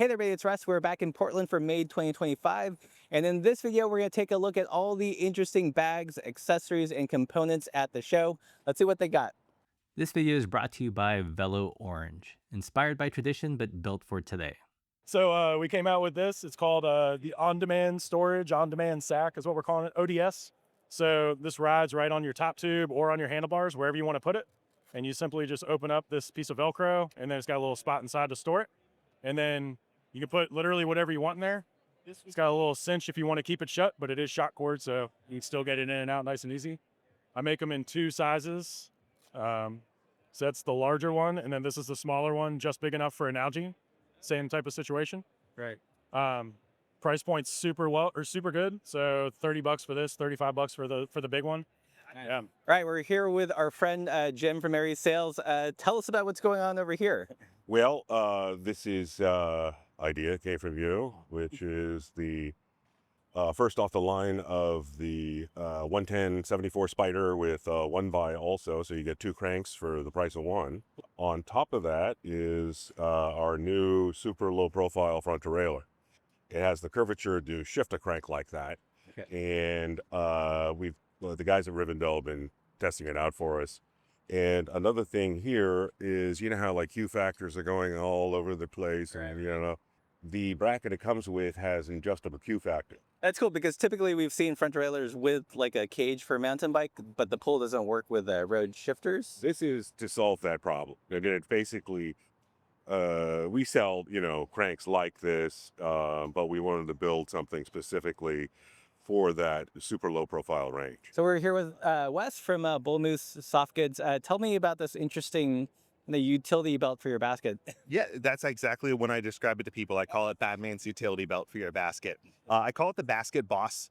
Hey there, everybody, it's Russ. We're back in Portland for May 2025. And in this video, we're going to take a look at all the interesting bags, accessories, and components at the show. Let's see what they got. This video is brought to you by Velo Orange, inspired by tradition but built for today. So we came out with this. It's called the on-demand storage, on-demand sack is what we're calling it, ODS. So this rides right on your top tube or on your handlebars, wherever you want to put it. And you simply just open up this piece of Velcro, and then it's got a little spot inside to store it. And then you can put literally whatever you want in there. It's got a little cinch if you want to keep it shut, but it is shot cord, so you can still get it in and out nice and easy. I make them in two sizes. So that's the larger one, and then this is the smaller one, just big enough for an algae. Same type of situation. Right. Price point's super good. So $30 for this, $35 for the big one. Yeah. All right, we're here with our friend Jim from Aries Sales. Tell us about what's going on over here. Well, this is idea came from you, which is the first off the line of the 110/74 Spider with one by also, so you get two cranks for the price of one. On top of that is our new super low profile front derailleur. It has the curvature to shift a crank like that. Okay. And the guys at Rivendell have been testing it out for us. And another thing here is, you know how like Q factors are going all over the place, Right. and the bracket it comes with has an adjustable Q factor. That's cool because typically we've seen front derailleurs with like a cage for a mountain bike, but the pull doesn't work with road shifters. This is to solve that problem. And it's basically, we sell, cranks like this, but we wanted to build something specifically for that super low profile range. So we're here with Wes from Bull Moose Soft Goods. Tell me about this interesting utility belt for your basket. Yeah, that's exactly when I describe it to people. I call it Batman's utility belt for your basket. I call it the Basket Boss.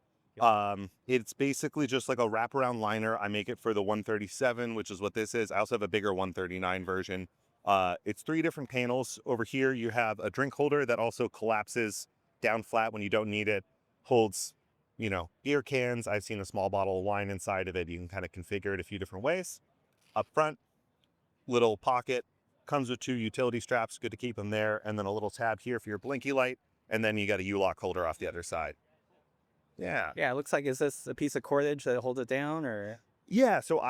It's basically just like a wraparound liner. I make it for the 137, which is what this is. I also have a bigger 139 version. It's three different panels. Over here, you have a drink holder that also collapses down flat when you don't need it. Holds, beer cans. I've seen a small bottle of wine inside of it. You can kind of configure it a few different ways. Up front, little pocket, comes with two utility straps, good to keep them there, and then a little tab here for your blinky light, and then you got a U-lock holder off the other side. Yeah. Yeah, it looks like, is this a piece of cordage that holds it down, or? Yeah, so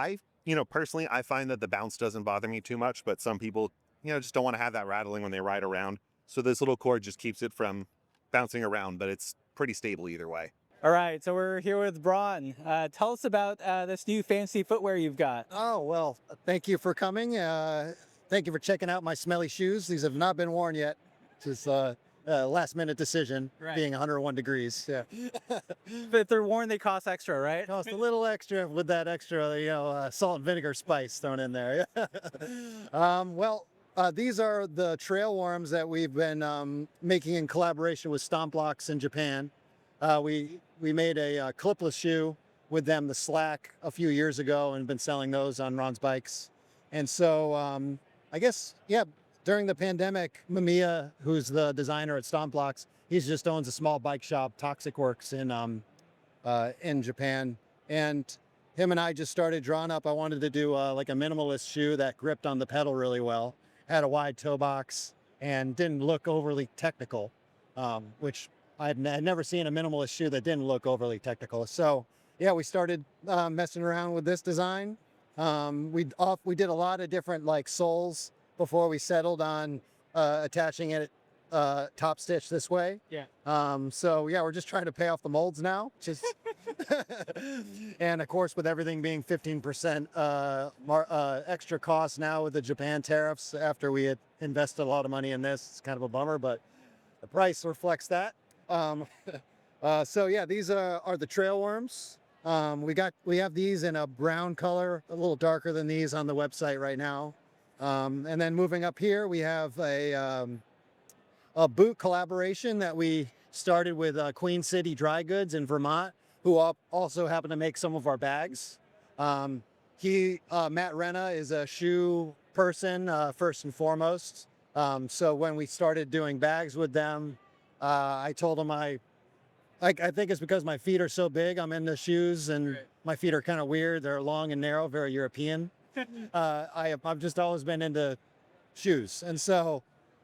personally, I find that the bounce doesn't bother me too much, but some people, just don't want to have that rattling when they ride around. So this little cord just keeps it from bouncing around, but it's pretty stable either way. All right, so we're here with Braun. Tell us about this new fancy footwear you've got. Oh, well, thank you for coming. Thank you for checking out my smelly shoes. These have not been worn yet. This is a last minute decision, Right. being 101 degrees. Yeah. But if they're worn, they cost extra, right? Cost a little extra with that extra, salt and vinegar spice thrown in there. These are the trail worms that we've been making in collaboration with Stomp Blocks in Japan. We made a clipless shoe with them, the Slack, a few years ago, and been selling those on Ron's bikes. And so I guess, yeah, during the pandemic, Mamiya, who's the designer at Stomp Blocks, he just owns a small bike shop, Toxic Works, in Japan. And him and I just started drawing up. I wanted to do like a minimalist shoe that gripped on the pedal really well, had a wide toe box, and didn't look overly technical, which I had never seen a minimalist shoe that didn't look overly technical. So yeah, we started messing around with this design. We did a lot of different like soles before we settled on attaching it top stitch this way. Yeah. So yeah, we're just trying to pay off the molds now, just and of course with everything being 15% extra cost now with the Japan tariffs after we had invested a lot of money in this, it's kind of a bummer, but the price reflects that. So yeah, these are the trail worms. We have these in a brown color, a little darker than these on the website right now. And then moving up here, we have a boot collaboration that we started with Queen City Dry Goods in Vermont, who also happen to make some of our bags. Matt Renna is a shoe person, first and foremost. So when we started doing bags with them, I told him I think it's because my feet are so big. I'm into shoes, and my feet are kind of weird. They're long and narrow, very European. I've just always been into shoes, and so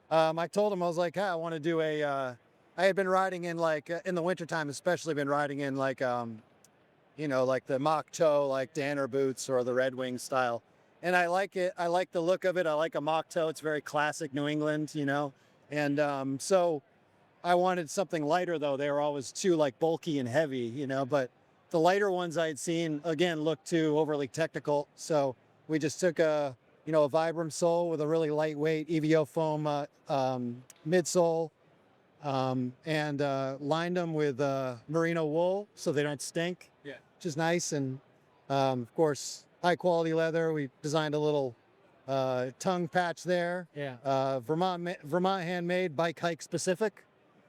I told him, I was like, "Hey, I want to do a, I had been riding in like, in the wintertime, especially been riding in like, you know, like the mock toe, like Danner boots or the Red Wing style. And I like it. I like the look of it. I like a mock toe. It's very classic New England, you know. And so I wanted something lighter though. They were always too like bulky and heavy, you know, but the lighter ones I'd seen again looked too overly technical. So we just took a, you know, a Vibram sole with a really lightweight EVO foam midsole, and lined them with merino wool so they don't stink. Yeah. Which is nice. And of course, high quality leather. We designed a little tongue patch there. Yeah. Vermont handmade, bike hike specific.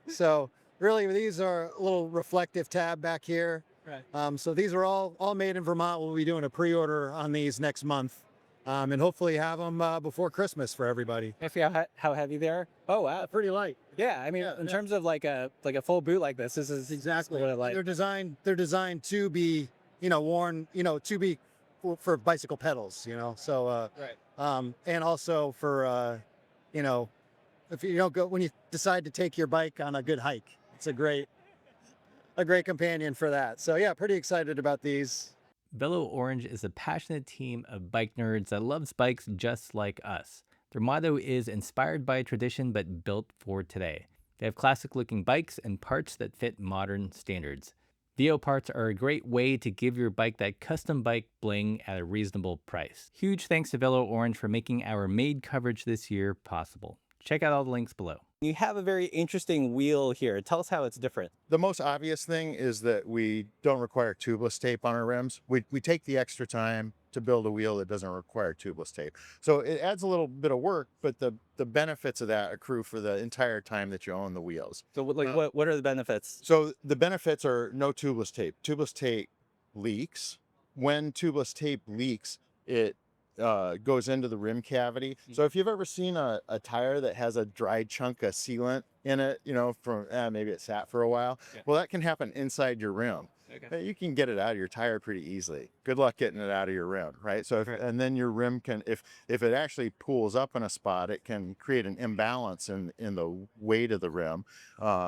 So really, these are a little reflective tab back here. Right. So these are all made in Vermont. We'll be doing a pre-order on these next month, and hopefully have them before Christmas for everybody. I see how heavy they are. Oh wow. Pretty light. Yeah, I mean, Yeah, in yeah. terms of like a full boot like this is Exactly. what I like. They're designed to be, you know, worn, you know, to be for bicycle pedals, you know. So Right. and also for you know, if you don't go when you decide to take your bike on a good hike, it's a great companion for that. So yeah, pretty excited about these. Velo Orange is a passionate team of bike nerds that loves bikes just like us. Their motto is inspired by tradition but built for today. They have classic looking bikes and parts that fit modern standards. VO parts are a great way to give your bike that custom bike bling at a reasonable price. Huge thanks to Velo Orange for making our Made coverage this year possible. Check out all the links below. You have a very interesting wheel here. Tell us how it's different. The most obvious thing is that we don't require tubeless tape on our rims. We take the extra time to build a wheel that doesn't require tubeless tape. So it adds a little bit of work, but the benefits of that accrue for the entire time that you own the wheels. So what are the benefits? So the benefits are no tubeless tape. Tubeless tape leaks. When tubeless tape leaks, it goes into the rim cavity. So if you've ever seen a tire that has a dry chunk of sealant in it, you know, from maybe it sat for a while, Yeah. well, that can happen inside your rim. Okay. You can get it out of your tire pretty easily. Good luck getting it out of your rim, right? So if, Right. and then your rim can, if it actually pools up in a spot, it can create an imbalance in the weight of the rim,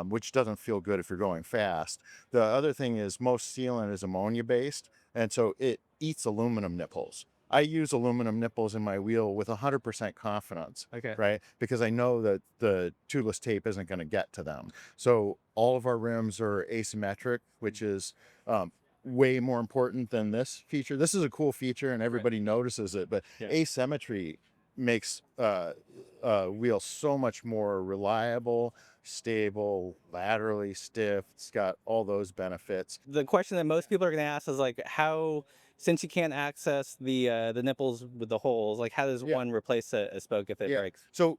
which doesn't feel good if you're going fast. The other thing is most sealant is ammonia based, and so it eats aluminum nipples. I use aluminum nipples in my wheel with 100% confidence, Okay. right? Because I know that the tubeless tape isn't going to get to them. So all of our rims are asymmetric, which is way more important than this feature. This is a cool feature and everybody notices it, but Yeah. asymmetry makes wheel so much more reliable, stable, laterally stiff. It's got all those benefits. The question that most people are going to ask is like how, since you can't access the nipples with the holes, like how does Yeah. one replace a spoke if it Yeah. breaks? So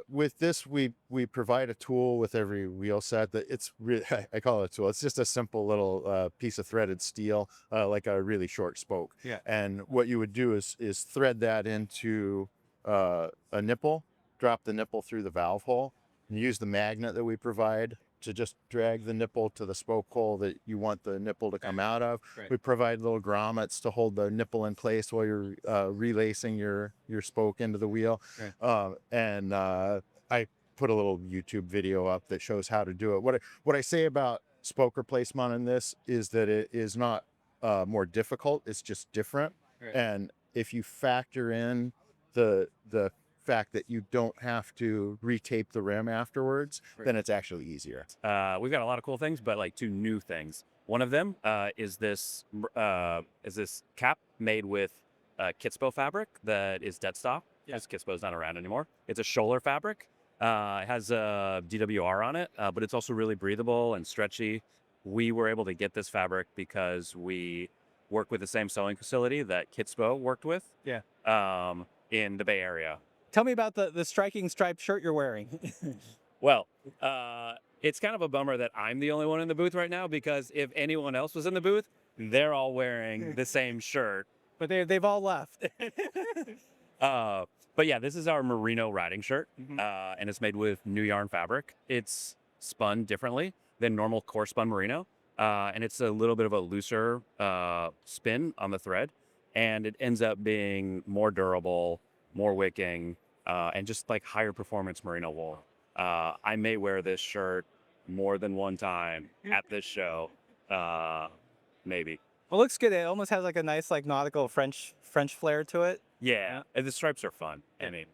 with this, we provide a tool with every wheel set that it's really, I call it a tool. It's just a simple little piece of threaded steel, like a really short spoke. Yeah. And what you would do is thread that into a nipple, drop the nipple through the valve hole, and use the magnet that we provide to just drag the nipple to the spoke hole that you want the nipple to come out of. Right. We provide little grommets to hold the nipple in place while you're relacing your spoke into the wheel. Right. And I put a little YouTube video up that shows how to do it. What I say about spoke replacement on this is that it is not more difficult, it's just different. Right. And if you factor in the fact that you don't have to retape the rim afterwards, Right. then it's actually easier. We've got a lot of cool things, but like two new things. One of them is this cap made with Kitspo fabric that is dead stock because Kitspo's not around anymore. It's a Scholler fabric. It has a DWR on it, but it's also really breathable and stretchy. We were able to get this fabric because we work with the same sewing facility that Kitspo worked with. Yeah. In the Bay Area. Tell me about the striking striped shirt you're wearing. Well, it's kind of a bummer that I'm the only one in the booth right now because if anyone else was in the booth, they're all wearing the same shirt. But they've all left. But yeah, this is our merino riding shirt, Mhm. and it's made with new yarn fabric. It's spun differently than normal core spun merino, and it's a little bit of a looser spin on the thread, and it ends up being more durable, more wicking, and just like higher performance merino wool. I may wear this shirt more than one time at this show, maybe. Well, it looks good. It almost has like a nice like nautical French flair to it. Yeah, and the stripes are fun. I mean,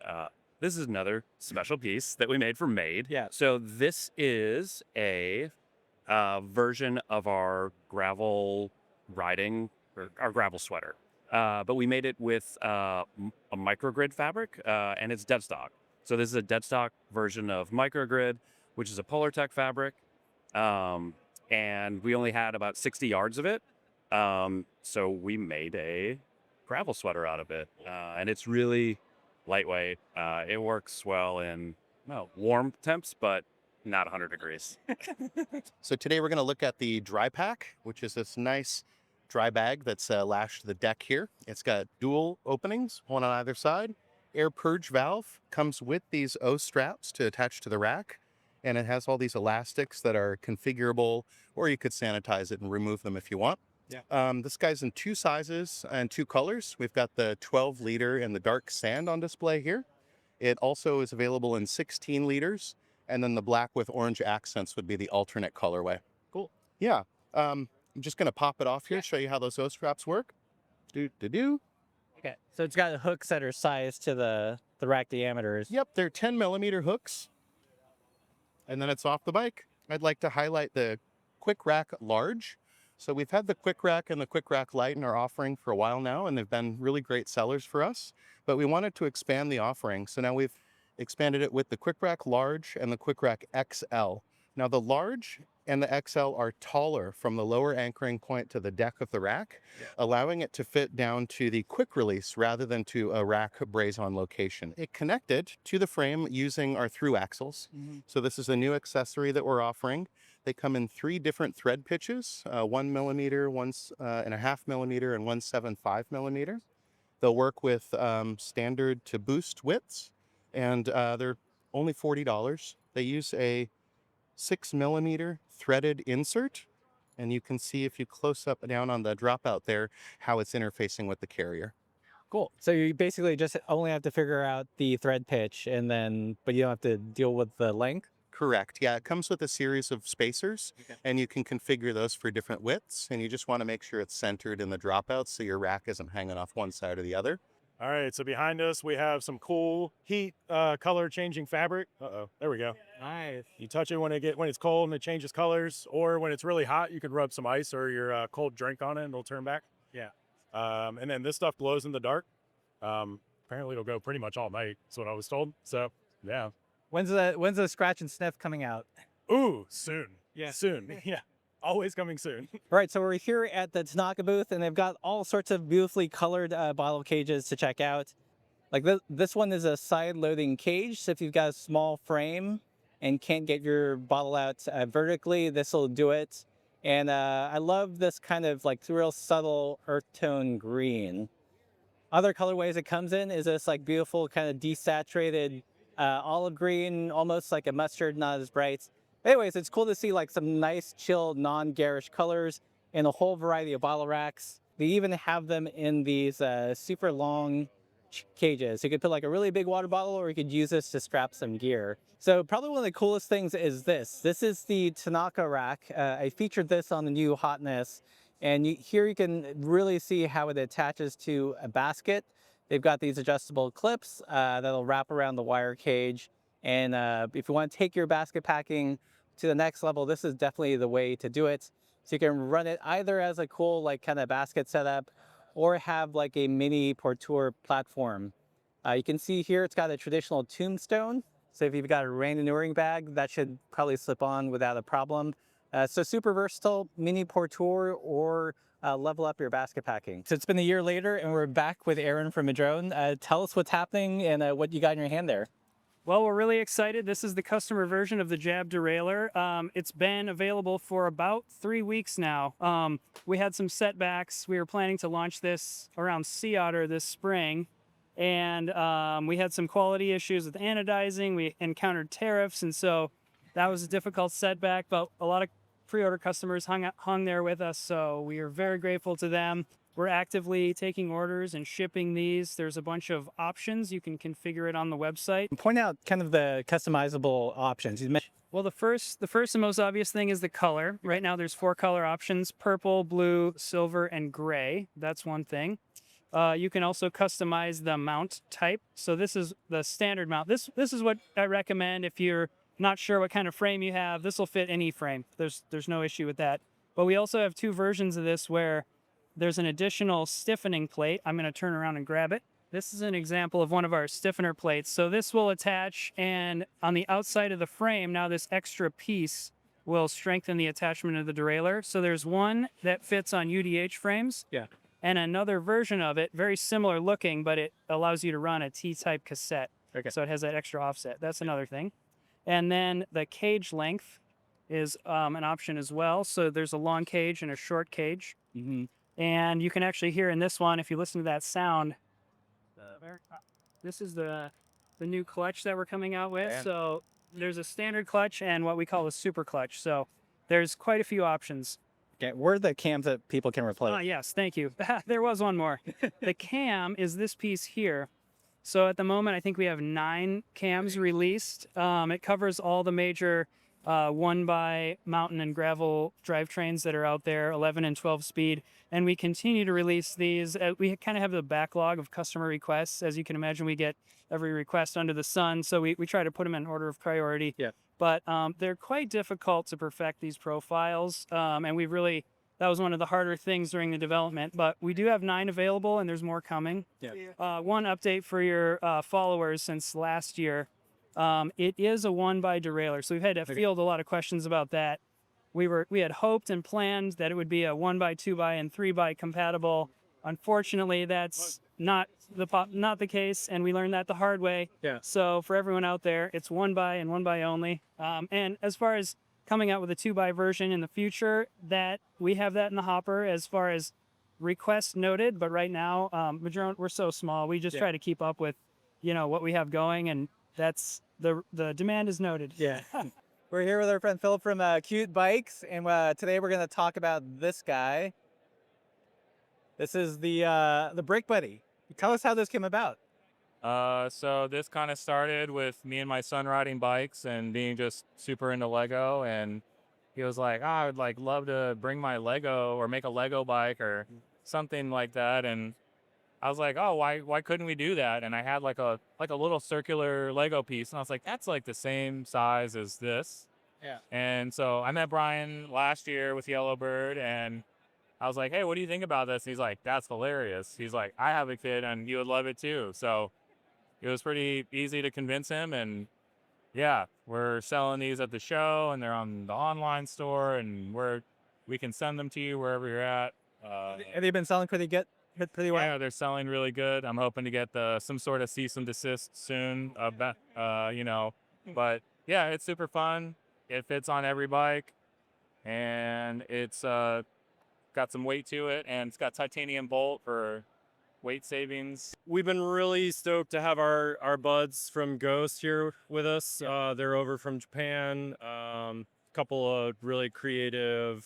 this is another special piece that we made for Made. Yeah. So this is a version of our gravel riding or our gravel sweater, but we made it with a microgrid fabric, and it's dead stock. So this is a dead stock version of microgrid, which is a Polartec fabric, and we only had about 60 yards of it. So we made a gravel sweater out of it, and it's really lightweight. It works well in warm temps, but not 100 degrees. So today we're going to look at the dry pack, which is this nice dry bag that's lashed to the deck here. It's got dual openings, one on either side. Air purge valve comes with these O straps to attach to the rack. And it has all these elastics that are configurable, or you could sanitize it and remove them if you want. Yeah. This guy's in 2 sizes and 2 colors. We've got the 12 liter and the dark sand on display here. It also is available in 16 liters. And then the black with orange accents would be the alternate colorway. Cool. Yeah. I'm just going to pop it off here, show you how those O straps work. Do. Okay. So it's got hooks that are sized to the rack diameters. Yep, they're 10 millimeter hooks. And then it's off the bike. I'd like to highlight the Quick Rack Large. So we've had the Quick Rack and the Quick Rack Light in our offering for a while now, and they've been really great sellers for us. But we wanted to expand the offering. So now we've expanded it with the Quick Rack Large and the Quick Rack XL. Now the Large and the XL are taller from the lower anchoring point to the deck of the rack, allowing it to fit down to the quick release rather than to a rack braze-on location. It connected to the frame using our through axles. So this is a new accessory that we're offering. They come in 3 different thread pitches, 1 millimeter, 1.5 millimeter, and 1.75 millimeter. They'll work with standard to boost widths, and they're only $40. They use a 6 millimeter threaded insert, and you can see if you close up down on the dropout there how it's interfacing with the carrier. Cool. So you basically just only have to figure out the thread pitch, but you don't have to deal with the length. Correct. Yeah, it comes with a series of spacers, and you can configure those for different widths, and you just want to make sure it's centered in the dropouts so your rack isn't hanging off one side or the other. All right, so behind us we have some cool heat color changing fabric. There we go. Nice. You touch it when it's cold and it changes colors, or when it's really hot, you can rub some ice or your cold drink on it and it'll turn back. Yeah. And then this stuff glows in the dark. Apparently it'll go pretty much all night. That's what I was told. So yeah. When's the scratch and sniff coming out? Ooh, soon. Yeah. Soon. Yeah. Always coming soon. All right, so we're here at the Tanaka booth, and they've got all sorts of beautifully colored bottle cages to check out. Like this one is a side-loading cage, so if you've got a small frame and can't get your bottle out vertically, this will do it. And I love this kind of like real subtle earth tone green. Other colorways it comes in is this like beautiful kind of desaturated olive green, almost like a mustard, not as bright. Anyways, it's cool to see like some nice, chill, non-garish colors in a whole variety of bottle racks. They even have them in these super long cages. You could put like a really big water bottle, or you could use this to strap some gear. So probably one of the coolest things is this. This is the Tanaka rack. I featured this on the new Hotness, and here you can really see how it attaches to a basket. They've got these adjustable clips that'll wrap around the wire cage. And if you want to take your basket packing to the next level, this is definitely the way to do it. So you can run it either as a cool like kind of basket setup, or have like a mini porteur platform. You can see here it's got a traditional tombstone. So if you've got a randonneuring bag, that should probably slip on without a problem. So super versatile, mini porteur, or level up your basket packing. So it's been a year later, and we're back with Aaron from Madrone. Tell us what's happening and what you got in your hand there. Well, we're really excited. This is the customer version of the Jab derailleur. It's been available for about 3 weeks now. We had some setbacks. We were planning to launch this around Sea Otter this spring, and we had some quality issues with anodizing. We encountered tariffs, and so that was a difficult setback, but a lot of pre-order customers hung there with us, so we are very grateful to them. we're actively taking orders and shipping these. There's a bunch of options. You can configure it on the website. Point out kind of the customizable options. You mentioned Well, the first and most obvious thing is the color. Right now there's 4 color options: purple, blue, silver, and gray. That's one thing. You can also customize the mount type. So this is the standard mount. This is what I recommend if you're not sure what kind of frame you have. This will fit any frame. There's no issue with that. But we also have 2 versions of this where there's an additional stiffening plate. I'm going to turn around and grab it. This is an example of one of our stiffener plates. So this will attach, and on the outside of the frame, now this extra piece will strengthen the attachment of the derailleur. So there's one that fits on UDH frames. Yeah. And another version of it, very similar looking, but it allows you to run a T-type cassette. Okay. So it has that extra offset. That's another thing. And then the cage length is an option as well. So there's a long cage and a short cage. Mm-hmm. And you can actually hear in this one, if you listen to that sound, this is the new clutch that we're coming out with. Yeah. So there's a standard clutch and what we call a super clutch. So there's quite a few options. Okay, where are the cams that people can replace? Ah, yes, thank you. There was one more. The cam is this piece here. So at the moment, I think we have 9 cams released. It covers all the major 1x mountain and gravel drivetrains that are out there, 11 and 12 speed. And we continue to release these. We kind of have the backlog of customer requests. As you can imagine, we get every request under the sun. So we try to put them in order of priority. Yeah. But they're quite difficult to perfect these profiles. And that was one of the harder things during the development. But we do have 9 available, and there's more coming. Yeah. One update for your followers since last year. It is a 1x derailleur. So we've had to field a lot of questions about that. We had hoped and planned that it would be a 1x, 2x, and 3x compatible. Unfortunately, that's not the case, and we learned that the hard way. Yeah. So for everyone out there, it's 1x and 1x only. And as far as coming out with a 2x version in the future, that we have that in the hopper as far as requests noted. But right now, Madrone, we're so small, we just try to keep up with, what we have going, and that's the demand is noted. Yeah. We're here with our friend Philip from Cute Bikes, and today we're going to talk about this guy. This is the Brake Buddy. Tell us how this came about. So this kind of started with me and my son riding bikes and being just super into Lego, and he was like, I would love to bring my Lego or make a Lego bike or something like that. And I was like, oh, why couldn't we do that? And I had like a little circular Lego piece, and I was like, that's like the same size as this. Yeah. And so I met Brian last year with Yellowbird, and I was like, hey, what do you think about this? And he's like, that's hilarious. He's like, I have a kid and you would love it too. So it was pretty easy to convince him. And yeah, we're selling these at the show, and they're on the online store, and we can send them to you wherever you're at. Have they been selling pretty well? Yeah, they're selling really good. I'm hoping to get some sort of cease and desist soon. But yeah, it's super fun. It fits on every bike, and it's got some weight to it, and it's got titanium bolt for weight savings. We've been really stoked to have our buds from Ghost here with us. They're over from Japan. Couple of really creative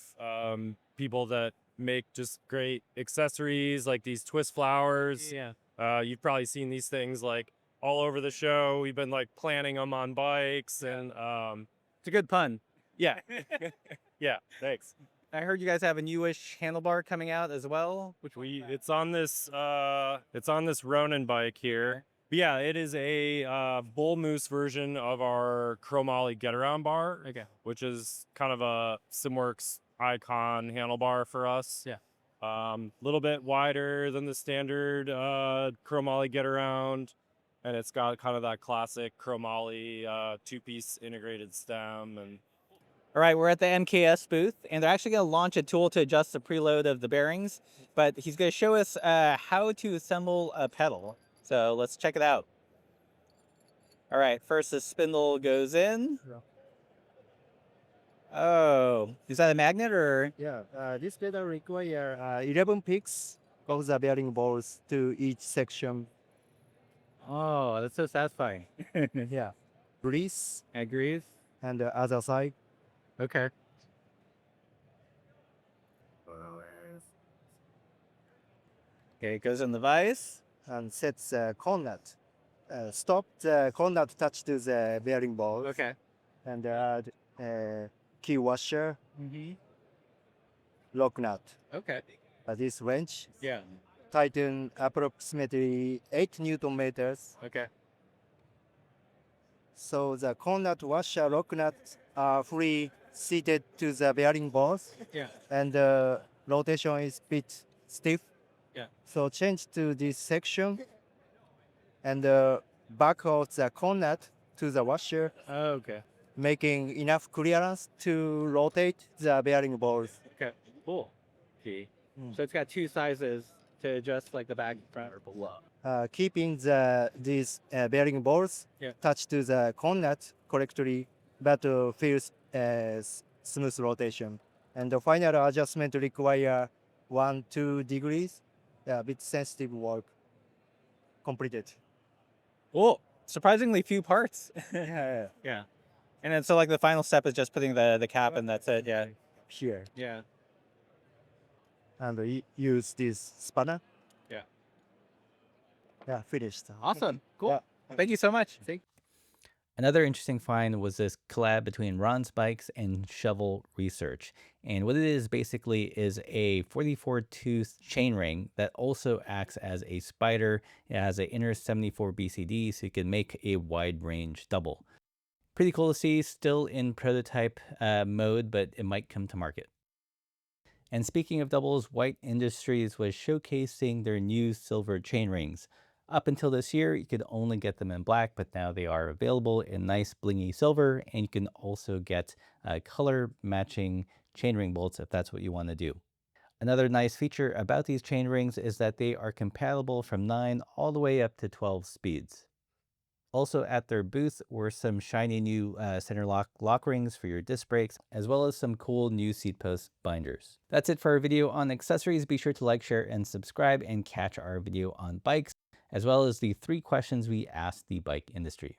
people that make just great accessories like these twist flowers. Yeah. You've probably seen these things like all over the show. We've been like planning them on bikes, and It's a good pun. yeah. Yeah, thanks. I heard you guys have a newish handlebar coming out as well. It's on this Ronin bike here. But yeah, it is a bull moose version of our chromoly get around bar. Okay. Which is kind of a Simworks icon handlebar for us. Yeah. Little bit wider than the standard chromoly get around, and it's got kind of that classic chromoly 2-piece integrated stem. And All right, we're at the NKS booth, and they're actually going to launch a tool to adjust the preload of the bearings, but he's going to show us how to assemble a pedal. So let's check it out. All right, first the spindle goes in. Oh, is that a magnet or? Yeah, this pedal require 11 picks of the bearing balls to each section. Oh, that's so satisfying. Yeah, grease Agrees. and the other side. Okay. Okay, it goes in the vise. and set the cornet. Stop the cornet touch to the bearing ball. Okay. And add key washer, lock nut. Okay. This wrench Yeah. tighten approximately 8 Newton meters. Okay. So the cornet washer lock nut are fully seated to the bearing balls. Yeah. And the rotation is bit stiff. Yeah. So change to this section and back of the cornet to the washer, Okay. making enough clearance to rotate the bearing balls. Okay. Cool. See. So it's got two sizes to adjust like the back, front, or below. Keeping these bearing balls Yeah. touched to the cornet correctly, but feels smooth rotation. And the final adjustment require 1-2 degrees. A bit sensitive work completed. Cool. Surprisingly few parts. Yeah, Yeah. And then so like the final step is just putting the cap and that's it. Yeah. here. Yeah. And use this spanner. Yeah. Yeah, finished. Awesome. Cool. Yeah. Thank you so much. Another interesting find was this collab between Ron's Bikes and Shovel Research. And what it is basically is a 44-tooth chainring that also acts as a spider. It has an inner 74 BCD, so you can make a wide range double. Pretty cool to see, still in prototype mode, but it might come to market. And speaking of doubles, White Industries was showcasing their new silver chainrings. Up until this year, you could only get them in black, but now they are available in nice blingy silver, and you can also get color matching chainring bolts if that's what you want to do. Another nice feature about these chainrings is that they are compatible from 9 all the way up to 12 speeds. Also at their booth were some shiny new center lock rings for your disc brakes, as well as some cool new seat post binders. That's it for our video on accessories. Be sure to like, share, and subscribe, and catch our video on bikes, as well as the 3 questions we asked the bike industry.